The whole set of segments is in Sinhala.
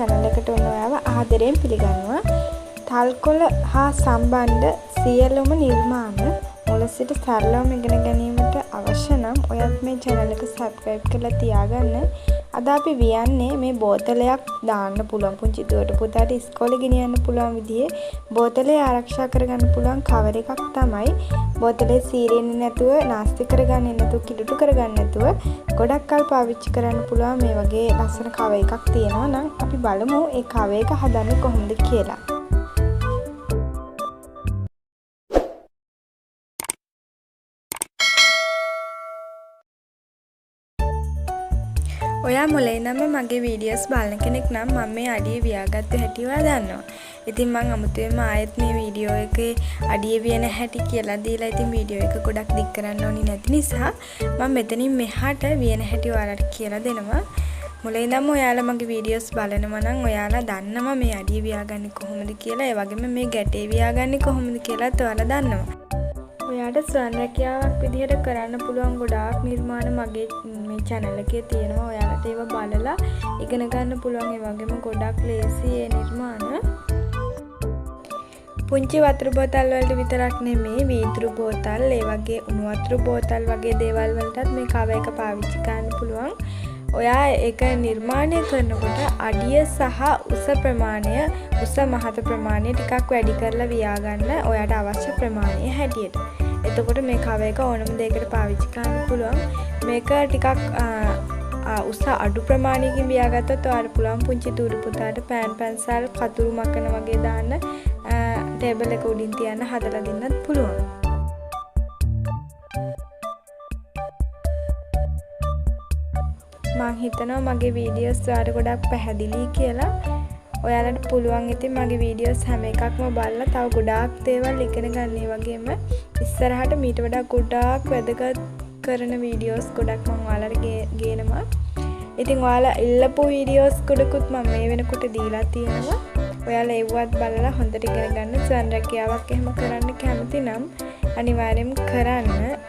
channel එකට ඔයාව ආදරයෙන් පිළිගන්නවා. තල්කොළ හා සම්බන්ධ සියලුම නිර්මාණ මුල සිට සරලවම ඉගෙන ගැනීමට අවශ්‍ය නම් ඔයත් මේ channel එක subscribe කරලා තියාගන්න. අද අපි වියන්නේ මේ බෝතලයක් දාන්න පුළුවන් පුංචි දුවට පුතාට ඉස්කෝලේ ගෙනියන්න පුළුවන් විදිහේ බෝතලේ ආරක්ෂා කරගන්න පුළුවන් කවර එකක් තමයි. බෝතලේ සීරෙන්නේ නැතුව නාස්ති කරගන්නේ නැතුව කිලුටු කරගන්න නැතුව ගොඩක් කල් පාවිච්චි කරන්න පුළුවන් මේ වගේ ලස්සන කව එකක් තියෙනවා නම් අපි බලමු ඒ කව එක හදන්නේ කොහොමද කියලා. ඔයා මුලින් ඉඳන්ම මගේ වීඩියෝස් බලන කෙනෙක් නම් මම මේ අඩිය වියාගත්ත හැටි ඔයා දන්නවා. ඉතින් මම අමුතුවෙන්ම ආයෙත් මේ වීඩියෝ එකේ අඩිය වියන හැටි කියලා දීලා ඉතින් වීඩියෝ එක ගොඩක් දික් කරන්න ඕනි නැති නිසා මම මෙතනින් මෙහාට වියන හැටි ඔයාලට කියලා දෙනවා. මුලින් ඉඳන්ම ඔයාලා මගේ වීඩියෝස් බලනවා නම් ඔයාලා දන්නවා මේ අඩිය වියාගන්නේ කොහොමද කියලා. ඒ වගේම මේ ගැටේ වියාගන්නේ කොහොමද කියලාත් ඔයාලා දන්නවා. ඔයාට ස්වයං රැකියාවක් විදිහට කරන්න පුළුවන් ගොඩාක් නිර්මාණ මගේ මේ channel එකේ තියෙනවා. ඔයාලට ඒවා බලලා ඉගෙන ගන්න පුළුවන්. ඒ වගේම ගොඩක් ලේසි ඒ නිර්මාණ. පුංචි වතුර බෝතල් වලට විතරක් නෙමෙයි වීදුරු බෝතල්, ඒ වගේ උණු වතුර බෝතල් වගේ දේවල් වලටත් මේ කව එක පාවිච්චි කරන්න පුළුවන්. ඔයා ඒක නිර්මාණය කරනකොට අඩිය සහ උස ප්‍රමාණය, උස මහත ප්‍රමාණය ටිකක් වැඩි කරලා වියා ගන්න ඔයාට අවශ්‍ය ප්‍රමාණය හැටියට. එතකොට මේ කව එක ඕනම දෙයකට පාවිච්චි කරන්න පුළුවන්. මේක ටිකක් උස අඩු ප්‍රමාණයකින් වියාගත්තොත් ඔයාලට පුළුවන් පුංචි දූරු පුතාට පෑන් පැන්සල් කතුරු මකන වගේ දාන්න ටේබල් එක උඩින් තියන්න හදලා දෙන්නත් පුළුවන්. මම හිතනවා මගේ වීඩියෝස් ඔයාලට ගොඩක් පැහැදිලි කියලා. ඔයාලට පුළුවන් ඉතින් මගේ වීඩියෝස් හැම එකක්ම බලලා තව ගොඩාක් දේවල් ඉගෙන ගන්න. ඒ වගේම ඉස්සරහට මීට වඩා ගොඩාක් වැදගත් කරන වීඩියෝස් ගොඩක් මම ඔයාලට ගේනවා. ඉතින් ඔයාලා ඉල්ලපු වීඩියෝස් ගොඩකුත් මම මේ වෙනකොට දීලා තියෙනවා. ඔයාලා ඒවත් බලලා හොඳට ඉගෙන ගන්න. ස්වයං රැකියාවක් එහෙම කරන්න කැමති නම් අනිවාර්යෙන්ම කරන්න.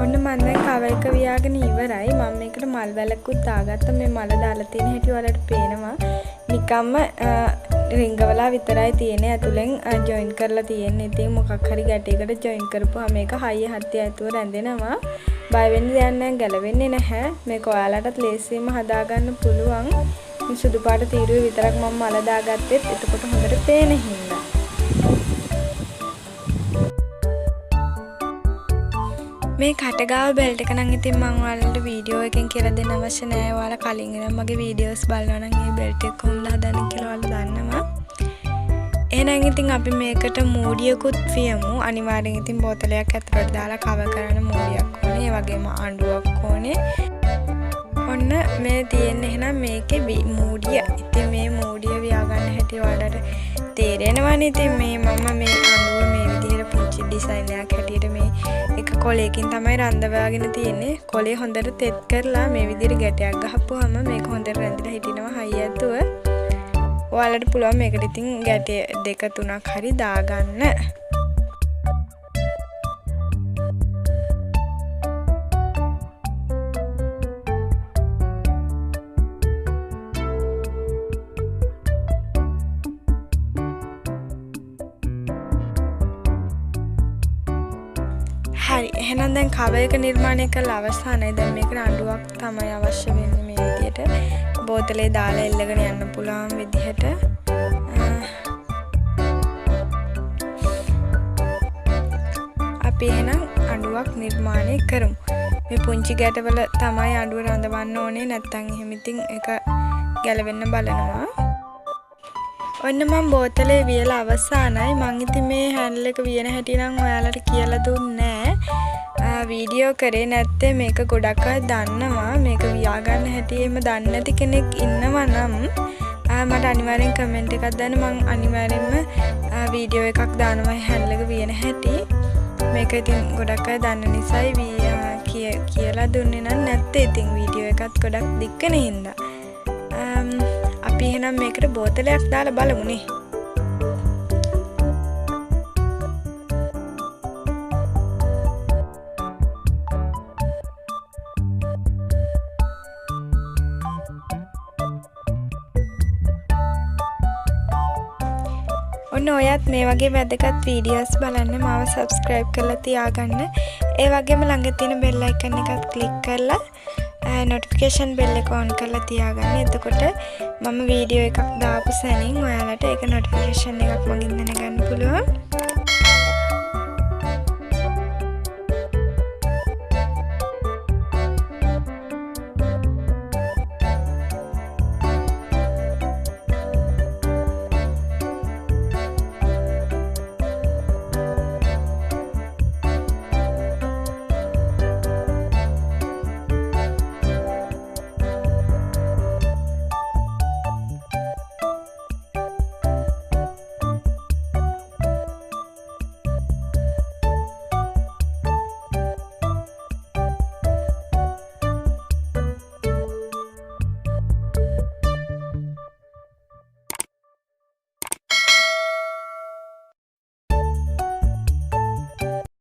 ඔන්න මම දැන් කවරයක වියාගෙන ඉවරයි. මම මේකට මල් වැලකුත් දාගත්තා. මේ මල දාලා තියෙන හැටි ඔයාලට පේනවා. නිකම්ම රිංගවලා විතරයි තියෙන්නේ. ඇතුලෙන් ජොයින් කරලා තියෙන්නේ. ඉතින් මොකක් හරි ගැටයකට ජොයින් කරපුවා මේක හයිය හත්තිය ඇතුව රැඳෙනවා. බය වෙන්න දෙයක් නැහැ, ගැලවෙන්නේ නැහැ. මේක ඔයාලටත් ලේසියෙන්ම හදාගන්න පුළුවන්. මේ සුදු පාට තීරුවේ විතරක් මම මල දාගත්තෙත් එතකොට හොඳට පේන හින්දා. මේ කටගාව බෙල්ට් එක නම් ඉතින් මම ඔයාලට වීඩියෝ එකෙන් කියලා දෙන්න අවශ්‍ය නැහැ. ඔයාලා කලින් ඉඳන් මගේ වීඩියෝස් බලනවා නම් මේ බෙල්ට් එක කොහොමද හදන්නේ කියලා ඔයාලා දන්නවා. එහෙනම් ඉතින් අපි මේකට මූඩියකුත් වියමු. අනිවාර්යෙන් ඉතින් බෝතලයක් ඇතුලට දාලා කවර් කරන මූඩියක් ඕනේ. ඒ වගේම අඬුවක් ඕනේ. ඔන්න මේ තියෙන්නේ එහෙනම් මේකේ මූඩිය. ඉතින් මේ මූඩිය වියා ගන්න හැටි ඔයාලට තේරෙනවනේ. ඉතින් මේ මම මේ අඬුව මේ විදිහට පුංචි ඩිසයින් එකක් හැටියට මේ එක කොලයකින් තමයි රඳවාගෙන තියෙන්නේ. කොලේ හොඳට තෙත් කරලා මේ විදිහට ගැටයක් ගහපුවාම මේක හොඳට රැඳිලා හිටිනවා හයිය ඇතුව. ඔයාලට පුළුවන් මේකට ඉතින් ගැටේ 2-3ක් හරි දාගන්න. හරි එහෙනම් දැන් කවරයක නිර්මාණය කළ අවසానයි. දැන් මේකට අඬුවක් තමයි අවශ්‍ය වෙන්නේ මේ විදිහට. බෝතලේ දාලා එල්ලගෙන යන්න පුළුවන් විදිහට. අපි එහෙනම් අඬුවක් නිර්මාණය කරමු. මේ පුංචි ගැටවල තමයි අඬුව රඳවන්න ඕනේ. නැත්නම් එහෙම ඉතින් ඒක ගැලවෙන්න බලනවා. ඔන්න මම බෝතලේ වියලා අවසానයි. මං ඉතින් මේ හැන්ඩල් එක වියන හැටි නම් ඔයාලට කියලා දුන්නේ නැහැ. වීඩියෝ කරේ නැත්තේ මේක ගොඩක් අය දන්නවා. මේක වියා ගන්න හැටි එහෙම දන්නේ නැති කෙනෙක් ඉන්නවා නම් මට අනිවාර්යෙන් කමෙන්ට් එකක් දාන්න. මං අනිවාර්යෙන්ම වීඩියෝ එකක් දානවා හැන්ඩල් එක වියන හැටි. මේක ඉතින් ගොඩක් අය දන්න නිසායි කියලා දුන්නේ නම් නැත්තේ ඉතින් වීඩියෝ එකත් ගොඩක් දික්කන හින්දා. අපි එහෙනම් මේකට බෝතලයක් දාලා බලමුනේ. ඔන්න ඔයත් මේ වගේ වැදගත් වීඩියෝස් බලන්න මාව subscribe කරලා තියාගන්න. ඒ වගේම ළඟ තියෙන bell icon එකත් click කරලා notification bell එක on කරලා තියාගන්න. එතකොට මම වීඩියෝ එකක් දාපු සැනින් ඔයාලට ඒක notification එකක් මගින් දැනගන්න පුළුවන්.